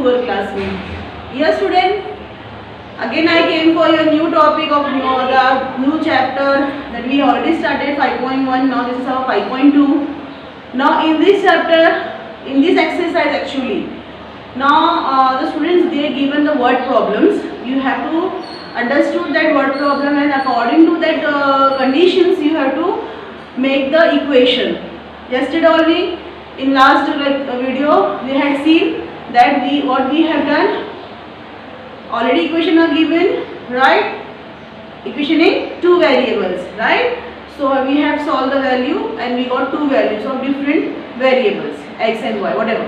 Google Classroom. Yes, student. Again, I came for your new topic of the new chapter that we already started 5.1. Now this is our 5.2. Now in this chapter, in this exercise actually, now the students they are given the word problems. You have to understood that word problem, and according to that conditions you have to make the equation. Yesterday only in last video we had seen that what we have done. Already equation are given, right? Equation in two variables, right? So we have solved the value and we got two values of different variables, x and y, whatever,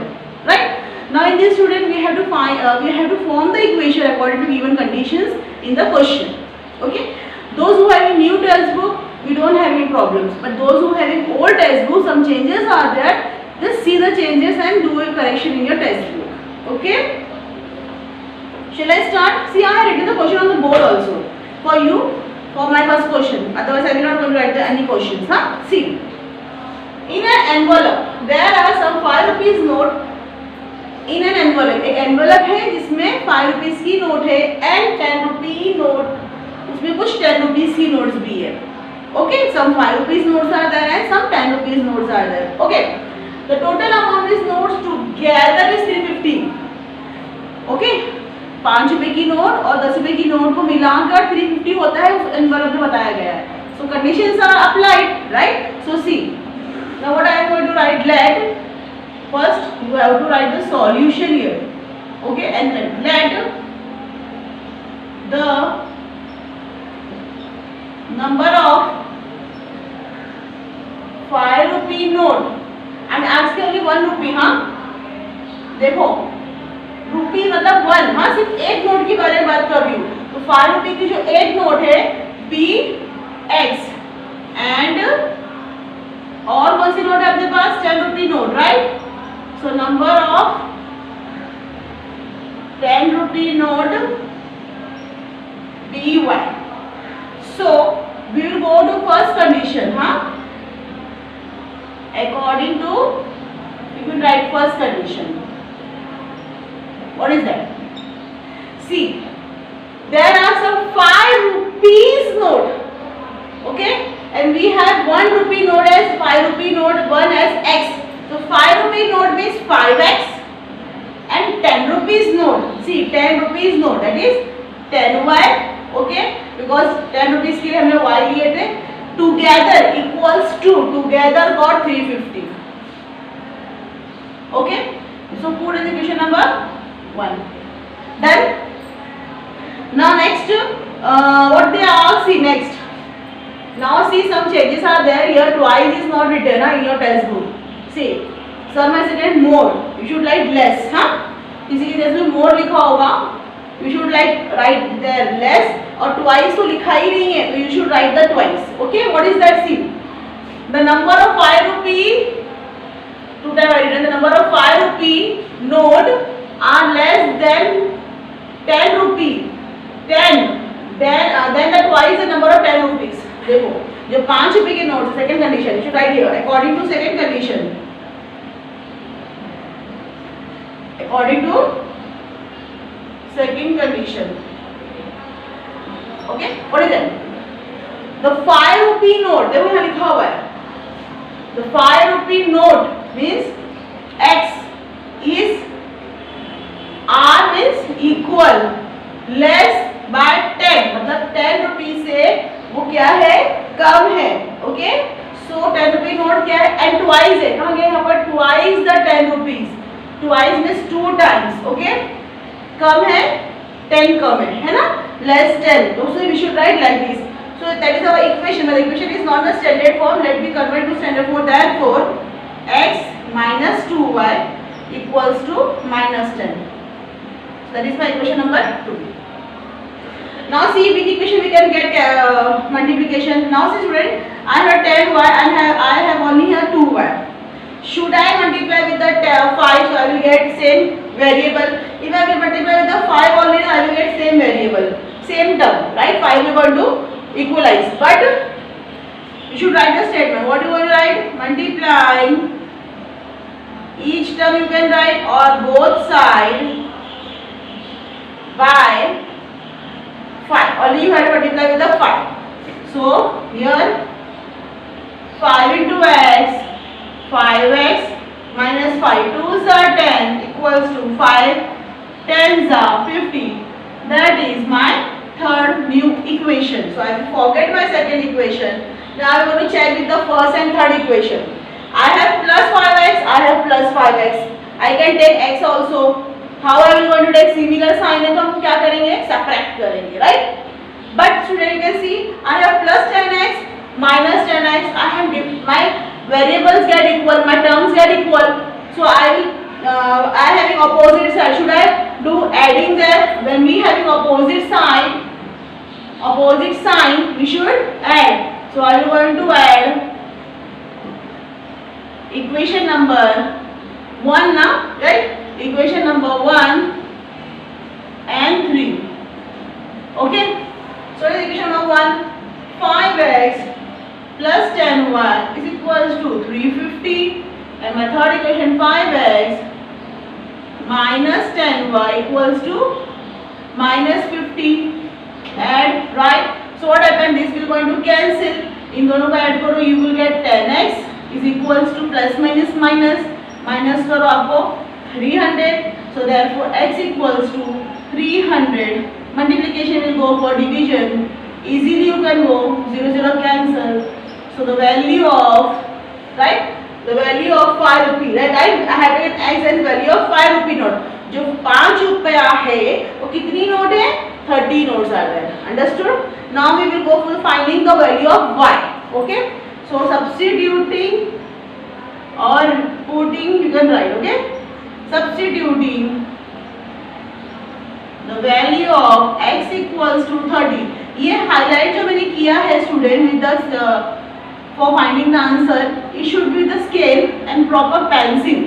right? Now in this student we have to find, we have to form the equation according to given conditions in the question. Okay? Those who have a new textbook, we don't have any problems. But those who have an old textbook, some changes are there. Just see the changes and do a correction in your textbook. Okay? Shall I start? See, I have written the question on the board also for you for my first question. Otherwise, I will not going to write any questions. Huh? See, in an envelope there are some 5 rupees note. In an envelope, एक envelope है जिसमें 5 rupees की note है and 10 rupee note, उसमें कुछ 10 rupees की notes भी है. Okay, some 5 rupees notes are there and some 10 rupees notes are there. Okay, the total amount of these notes together is 350. Okay. 5 रुपए की नोट और 10 रुपए की नोट को मिलाकर 350 होता है, उस एनवेलप में बताया गया है. So conditions are applied, right? So see, now what I am going to write, let first you have to write the solution here. Okay, and let the number of 5 rupee note and आज के only 1 रुपी. हाँ देखो, रुपी मतलब 1, हाँ सिर्फ एक note की बारे में बात कर रही हूँ. तो 5 रुपए की जो एक नोट है पी एक्स, एंड और कौन सी नोट है अपने पास? 10 rupee note, right? So number of 10 rupee note P Y. So we will go to first condition. हाँ, according to you can write first condition. What is that? See, there are some 5 rupees note, okay, and we have 1 rupee note as 5 rupee note, 1 as x. So 5 rupee note means 5x, and 10 rupees note. See, 10 rupees note that is 10y, okay, because 10 rupees के लिए हमने y लिए थे. Together equals to, together got 350. Okay, so put in the equation number 1. Done. Now next, what they all see next. Now see some changes are there here. Twice is not written in your textbook. See, some has written more. You should write less. हाँ? किसी की textbook more लिखा होगा. You should write there less. और twice तो लिखा ही नहीं है, तो you should write the twice. Okay, what is that? See, the number of 5 rupee. To the written the number of 5 rupee note are less than 10 rupee. 10 then the twice the number of 10 rupees. देखो, जो 5 रुपए के note, second condition, you should write here according to second condition. According to second condition. Okay, what is that? The 5 rupee note, देखो यहाँ लिखा हुआ है. The 5 rupee note means x is R means equal less by 10, मतलब 10 रुपी से वो क्या है? कम है. ओके, सो 10 रुपी नोट क्या है? एंड ट्वाइस है. कहाँ गया यहाँ पर? Twice the 10 rupees. Twice means 2 times. Okay, कम है 10, कम है ना? लेस 10. तो we should write like this. So that is our equation. but the equation is not the standard form. Let me convert to standard form. Therefore x minus 2y equals to minus 10. That is my equation number 2. Now see which equation we can get multiplication. Now see student, I have 10y and I have only here 2y. Should I multiply with the 5? So I will get same variable. If I will multiply with the 5 only, I will get same variable, same term, right? 5 we are going to equalize. But you should write the statement. What you want to write? Multiplying each term you can write, or both sides 5 2s are 10 equals to 5 10s are 50. That is my third new equation. So I will forget my second equation. Now I am going to check with the first and third equation. I have plus 5x, I have plus 5x. I can take x also. How I will going to take similar sign है तो हम क्या करेंगे? Subtract करेंगे, right? But student, you can see I have plus 10x minus 10x. I have my variables get equal, my terms get equal. So I will I having opposite side. Should I do adding there? When we having opposite sign, we should add. So I am going to add equation number 1 now, right? Equation number 1 and 3. Okay? So equation number 1, 5x plus 10y is equals to 350, and my third equation 5x minus 10y equals to minus 50. Add, right? So what happened? This will going to cancel. In दोनों को add करो, you will get 10x is equals to plus minus minus करो आपको 300. So therefore x equals to 300. Multiplication will go for division. Easily you can go 0 cancel. So the value of, right? The value of 5 rupee, right? I have an x as value of 5 rupee note. जो 5 रुपया है वो कितनी note है? 30 notes are there. Understood? Now we will go for finding the value of y. Okay? So substituting or putting, you can write. Okay? Substituting the value of x equals to 30. ये highlight जो मैंने किया है student with the for finding the answer, it should be the scale and proper pencil.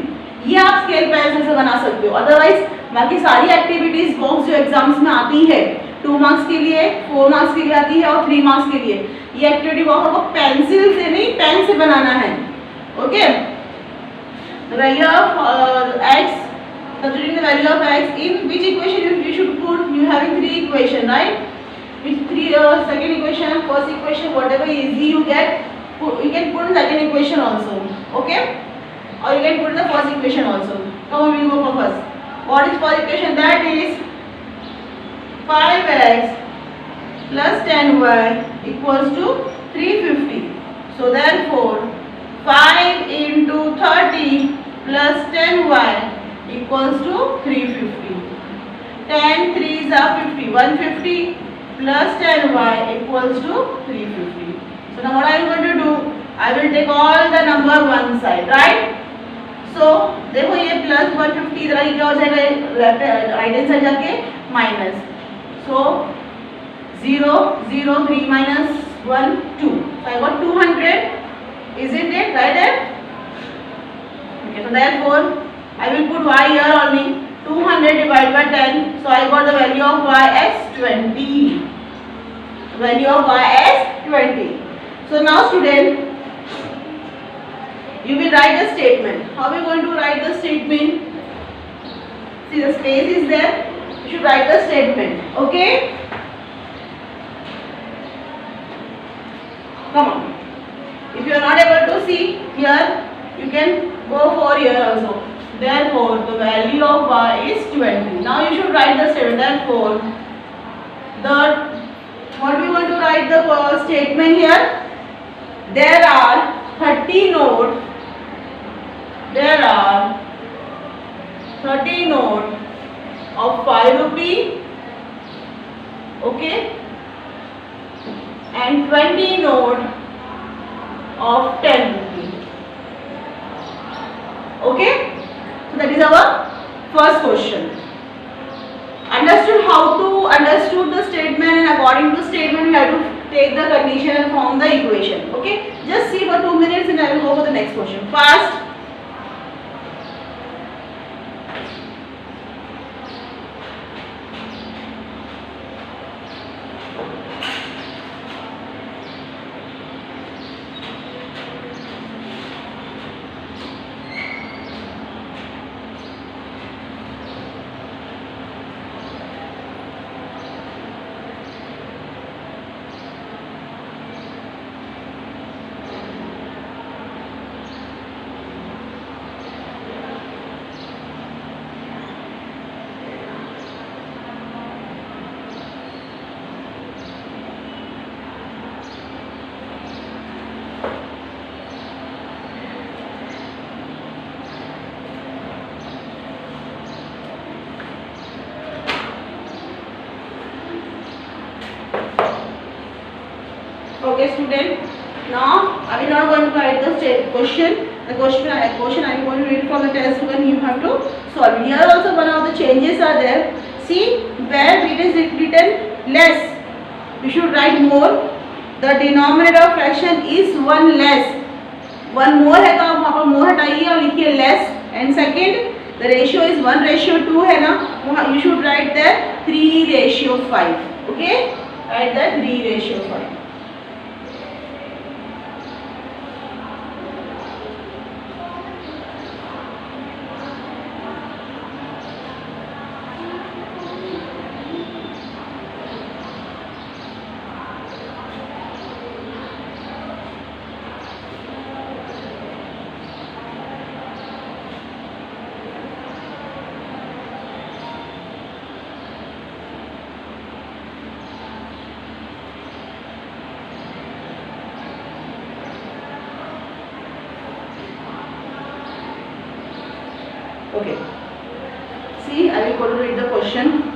ये आप scale pencil से बना सकते हो. अदरवाइज बाकी सारी एक्टिविटीज बॉक्स जो एग्जाम्स में आती है 2 मार्क्स के लिए, 4 मार्क्स के लिए आती है और 3 मार्क्स के लिए, ये एक्टिविटी बॉक्स को पेंसिल से नहीं पेन से बनाना है. Okay? The value of x, substituting the value of x in which equation you should put? You having 3 equation, right? Which 3 second equation, first equation, whatever easy you get, you can put in second equation also. Okay? Or you can put in the first equation also. Come on, we will go for first. What is first equation? That is 5x plus 10y equals to 350. So therefore 5 into 30 plus 10y equals to 350. 10 3s are 50. 150 plus 10y equals to 350. So now what I am going to do? I will take all the number one side, right? So देखो ये plus 150 इधर आगे क्या हो जाएगा? Left right hand side जाके minus. So 0 0 3 minus 1 2. So I got 200. Isn't it right there? Okay. So therefore I will put y here only. 200 divided by 10. So I got the value of y as 20. Value of y as 20. So now student, you will write the statement. How are you going to write the statement? See, the space is there. You should write the statement. Okay? Come on. If you are not able to see here, you can go for here also. Therefore, the value of y is 20. Now you should write the statement. Therefore, what we want to write the statement here? There are 30 notes. There are 30 notes of 5 rupee, okay, and 20 notes of 10 rupee. Okay? So that is our first question. Understood how to understood the statement, and according to statement we have to take the condition and form the equation. Okay? Just see for 2 minutes and I will go for the next question. Fast. Okay, student. Now I will not going to write the question. The question I am going to read from the test book and you have to solve. Here also one of the changes are there. See where it is written less, you should write more. The denominator of fraction is 1 less. 1 more है तो आप वहाँ पर more हटाइए और लिखिए less. And second, the ratio is 1:2 है ना, you should write that 3:5. Okay, write that 3:5. Okay. See, I will go to read the question.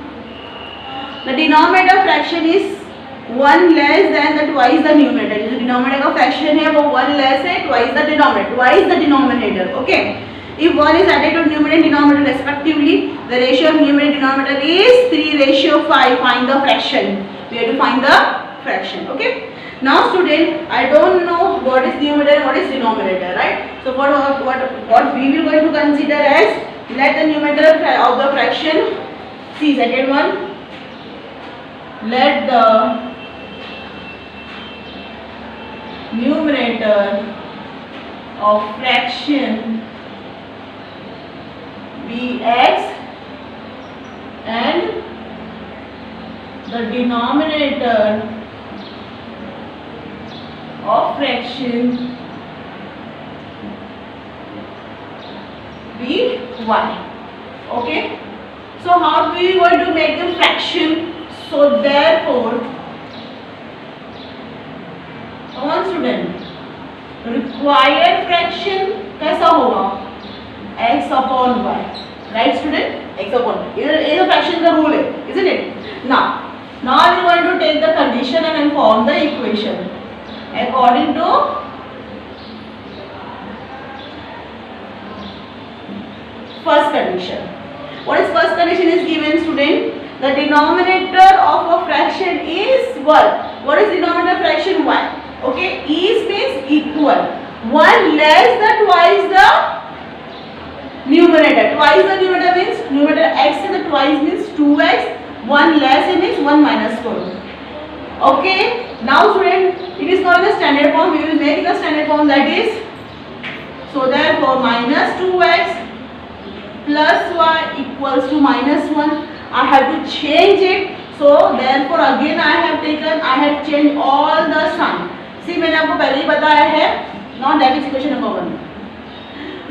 The denominator fraction is 1 less than the twice the numerator. जो denominator का fraction है वो 1 less है twice the denominator. Okay. If 1 is added to numerator and denominator respectively, the ratio of numerator and denominator is 3:5. Find the fraction. We have to find the fraction. Okay. Now student, I don't know what is numerator and what is denominator, right? So what we will going to consider as, let the numerator of the fraction, see second one, let the numerator of fraction be x and the denominator of fraction be y. Okay, so how we going to make the fraction? So therefore, come on student, required fraction कैसा होगा? X upon y, right student? X upon y. ये तो fraction का rule है, isn't it? Now we are going to take the condition and form the equation according to first condition. What is first condition is given student? The denominator of a fraction is what? What is denominator fraction? 1. Okay, is means equal. 1 less than twice the numerator. Twice the numerator means numerator x and the twice means 2x. 1 less means 1 minus 4. Okay, now student, it is not in the standard form. We will make the standard form, that is, so therefore minus 2x plus y equals to minus 1. I have to change it. So therefore again I have changed all the sign. See, मैंने आपको पहले ही बताया है. Now that is equation number 1.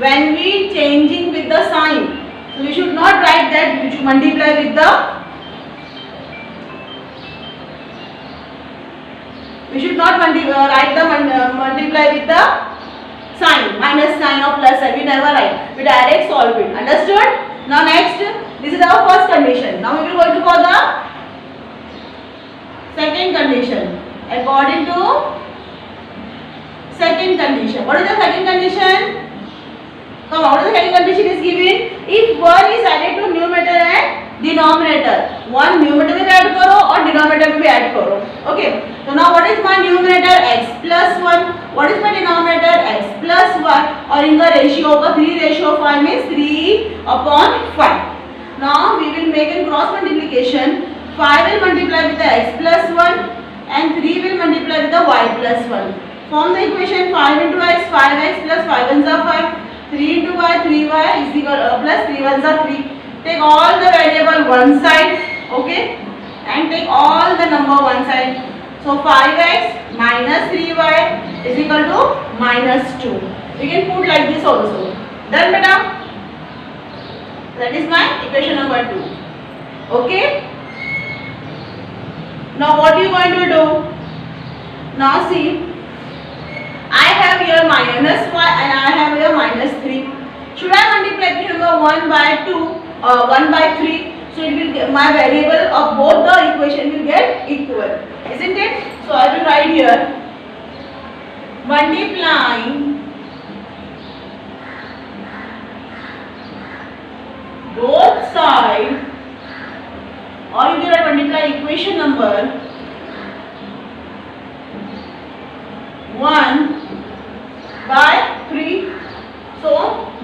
When we changing with the sign, so we should not write that, we should multiply with the, we should not write the multiply with the sign, minus sign or plus sign. We never write. We direct solve it. Understood? Now next, this is our first condition. Now we will go to for the second condition. According to second condition. What is the second condition? Come on, what is the second condition is given? If 1 is added to numerator and denominator, 1 numerator में add करो और denominator में भी add करो. Okay. So now what is my numerator? X plus 1. What is my denominator? X plus 1. और इनका ratio होगा 3:5 means 3/5. Now we will make a cross multiplication. 5 will multiply with the x plus 1 and 3 will multiply with the y plus 1. Form the equation 5 into x, 5x plus 5 1s are 5. 3 into y, 3y is equal plus 3 1s are 3. Take all the variable one side, okay, and take all the number one side. So 5x minus 3y is equal to minus 2. We can put like this also. Done, beta? That is my equation number 2. Okay. Now what you going to do? Now see, I have here minus y and I have here minus 3. Should I multiply the number 1 by 2 or 1 by 3? So it will get, my variable of both the equation will get equal, isn't it? So I will write here multiplying both sides, or you can multiply equation number 1 by 3. So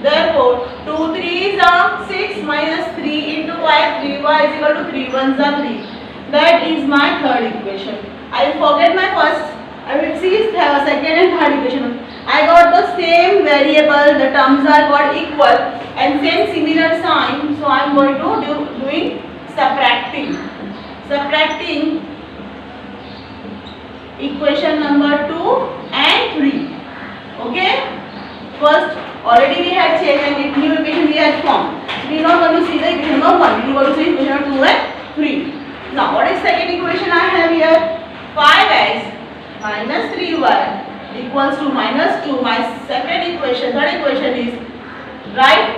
therefore 2 3s are 6 minus 3 into y, 3y is equal to 3 1s are 3. That is my third equation. I will forget my first. I will see second and third equation. I got the same variable. The terms are got equal and same similar sign. So I am going to doing subtracting. Subtracting equation number 2 and 3. Okay. First, already we had changed and new equation we had formed. We are not going to see the equation number 1. We are going to see equation number 2 and 3. Now, what is second equation I have here? 5x minus 3y equals to minus 2. My second equation, third equation is right.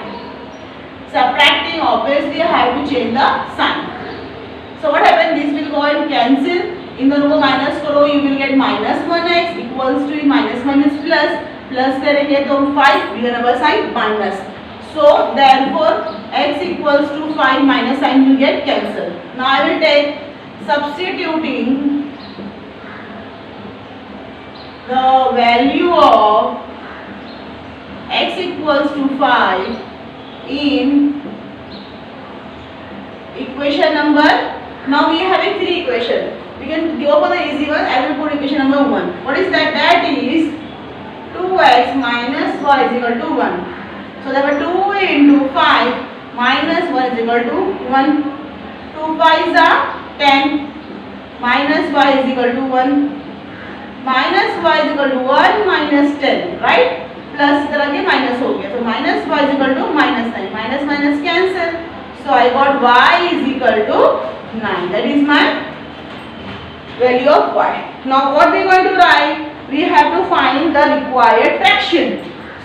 Subtracting, obviously I have to change the sign. So what happens? This will go and cancel. In the row minus करो, you will get minus 1x equals to minus minus plus. Plus करेंगे तो 5 real number sign minus. So therefore x equals to 5 minus sign will get cancelled. Now I will take substituting the value of x equals to 5 in equation number. Now we are having three equations. We can go for the easy one. I will put equation number 1. What is that? That is 2x minus y is equal to 1. So therefore 2 into 5 minus 1 is equal to 1. 2 5s are 10 minus y is equal to 1. Minus y is equal to 1 minus 10, right? Plus इधर आगे minus हो गया. So minus y is equal to minus 9. Minus minus cancel. So I got y is equal to 9. That is my value of y. Now what we are going to write? We have to find the required fraction.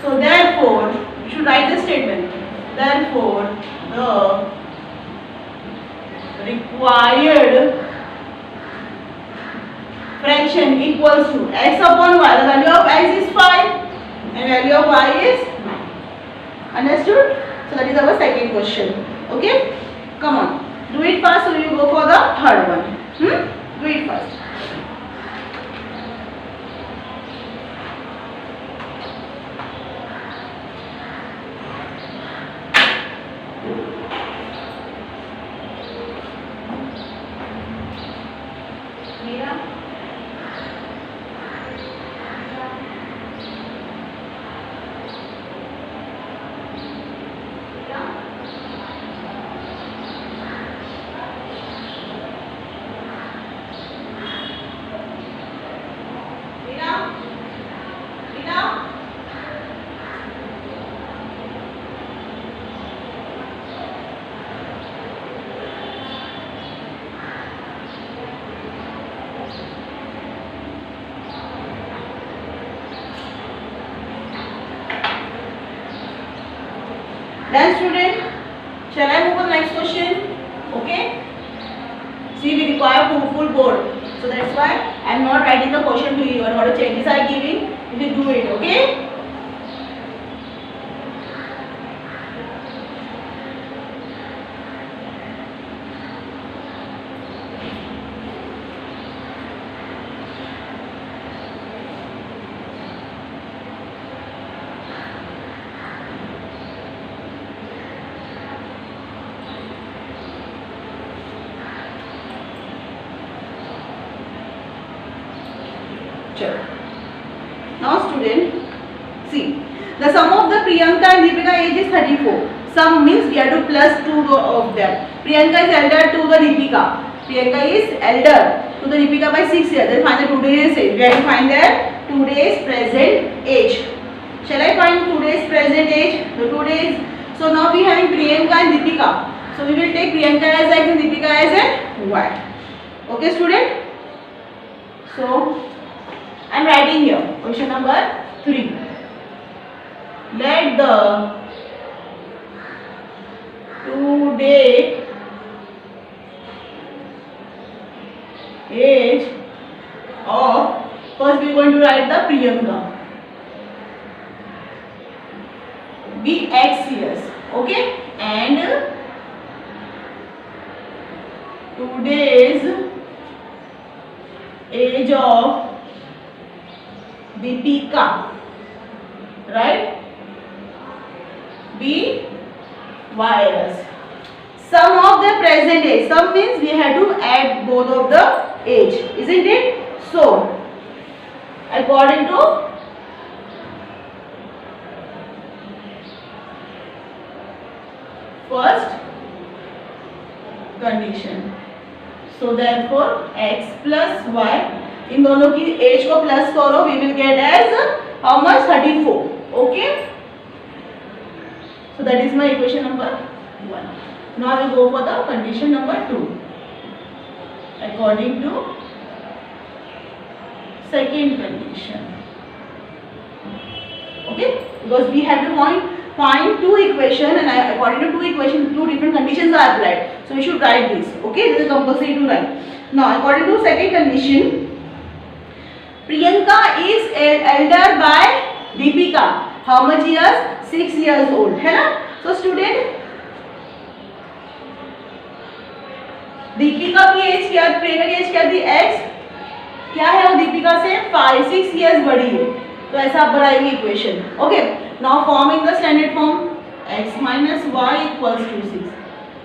So therefore, you should write the statement. Therefore, the required fraction equals to x upon y. The value of x is 5 and value of y is 9. Understood? So that is our second question. Okay? Come on. Do it fast so you go for the third one. Do it fast. Then student, shall I move on next question? Okay. See, we require full board. So that's why I am not writing the question to you and what the changes I am giving. You will do it. Okay. Now student, see, the sum of the Priyanka and Deepika age is 34. Sum means we have to plus 2 of them. Priyanka is elder to the Deepika. Priyanka is elder to the Deepika by 6 years. Then find the today's age. We have to find their today's present age. Shall I find today's present age? The today's. So now we having Priyanka and Deepika. So we will take Priyanka as x and Deepika as a y. Okay student? So I am writing here question number 3. Let the today age of, first we are going to write the Priyanka. Okay, and today's age of Deepika, right? B-Y-S. Sum of the present age. Sum means we have to add both of the age, isn't it? So, according to first condition, so therefore x plus y, इन दोनों की as को plus करो, we will get as how much? 34. Okay, so that is my equation number 1. Now I will go for the condition number 2. According to second condition, okay, because we have to find two equation, and according to two equation, two different conditions are applied, so we should write this. Okay, this is compulsory to write. Now according to second condition, Priyanka is elder by Deepika. How much years? 6 years old, है ना? So student, Deepika की as क्या, प्रियंका की as क्या थी? x क्या है वो दीपिका से 5-6 years बड़ी है, तो ऐसा आप बनाएंगे equation. Okay, now forming the standard form x minus y equals to 6.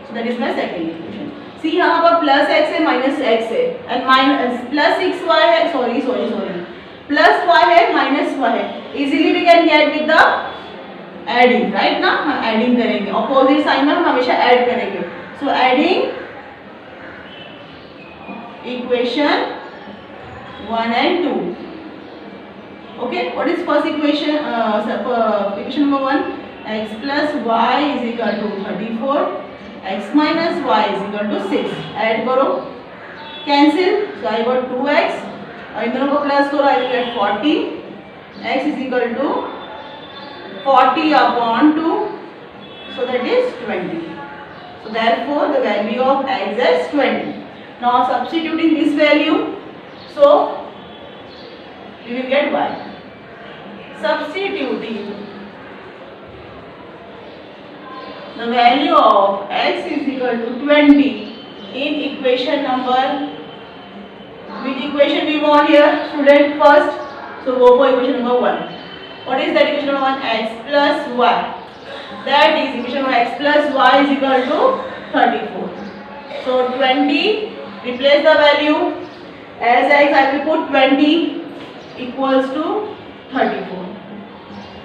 So that is my second equation. See यहाँ पर प्लस x है माइनस x है, एंड माइनस प्लस 6y है, सॉरी प्लस y है माइनस y है. Easily we can get with the adding, right ना? हम adding करेंगे, ऑपोजिट साइन में हम हमेशा ऐड करेंगे. So adding equation 1 and 2. Okay, what is first equation? Equation number 1, x plus y is equal to 34, x minus y is equal to 6. Add करो, cancel, so I got 2x, और इन दोनों को plus करो, I will get 40. x is equal to 40 upon 2, so that is 20. So therefore the value of x is 20. Now substituting this value, so we will get y. Substituting the value of x is equal to 20 in equation number, which equation we want here, student? First, so go for equation number 1. What is that equation number 1? X plus y. That is equation number x plus y is equal to 34. So 20, replace the value as x, I will put 20 equals to 34.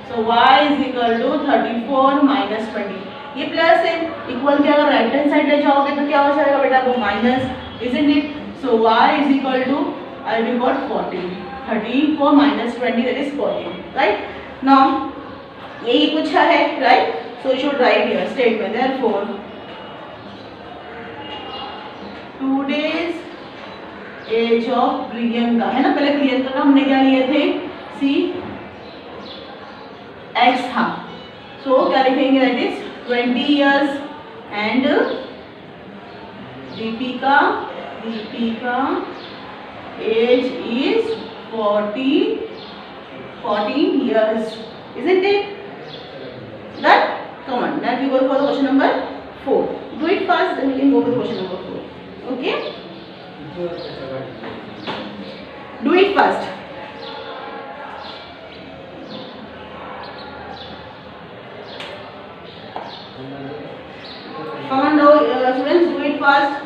So y is equal to 34 minus 20. ये plus है, equal के अगर right hand side ले जाओगे तो क्या हो जाएगा बेटा? वो minus, isn't it? So y is equal to, I will got 40. 34 minus 20, that is 40. Right? Now यही पूछा है, right? So you should write here statement. Therefore, today's age of Priyanka, है ना? पहले प्रियंका का हमने क्या लिए थे? सी x था, so क्या लिखेंगे? That is 20 years, and Deepika age is 14 years, isn't it? That, come on, now we go for the question number 4. Do it fast, then we can go to question number 4. Okay, do it fast. Come on now, students, do it fast.